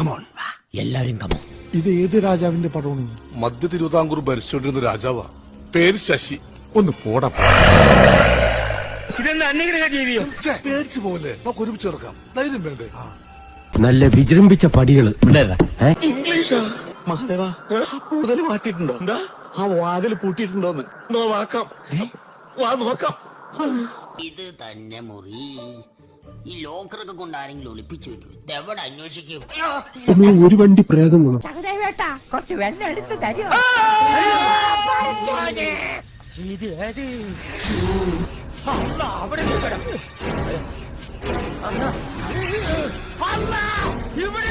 Come on, എല്ലാവരും come on. ഇത് ഏത് രാജാവിന്റെ പടമാണ്? മധ്യ തിരുവിതാംകൂർ ഭരിച്ചുകൊണ്ടിരുന്ന രാജാവാ. പേര് ശശി. ഒന്ന് പോടാ. പേടിച്ചു പോലെ നമുക്ക് ഒരുമിച്ച് കിടക്കാം. ധൈര്യം വേണ്ടേ? നല്ല വിജൃംഭിച്ച പടികള്. ഇംഗ്ലീഷാ മഹാദേവ കൂടുതൽ മാറ്റിയിട്ടുണ്ടോ? എന്താ ആ വാതിൽ പൂട്ടിയിട്ടുണ്ടോന്ന് നോക്കാം. ഇത് തന്നെ മുറി. ഈ ലോക്കറൊക്കെ കൊണ്ട് ആരെങ്കിലും ഒളിപ്പിച്ചു വെക്കും. ഇതെവിടെ അന്വേഷിക്കും? ഒരു വണ്ടി പ്രേതം വേണം. കുറച്ച് വെള്ളം എടുത്ത് തരുമോ? ഇവിടെ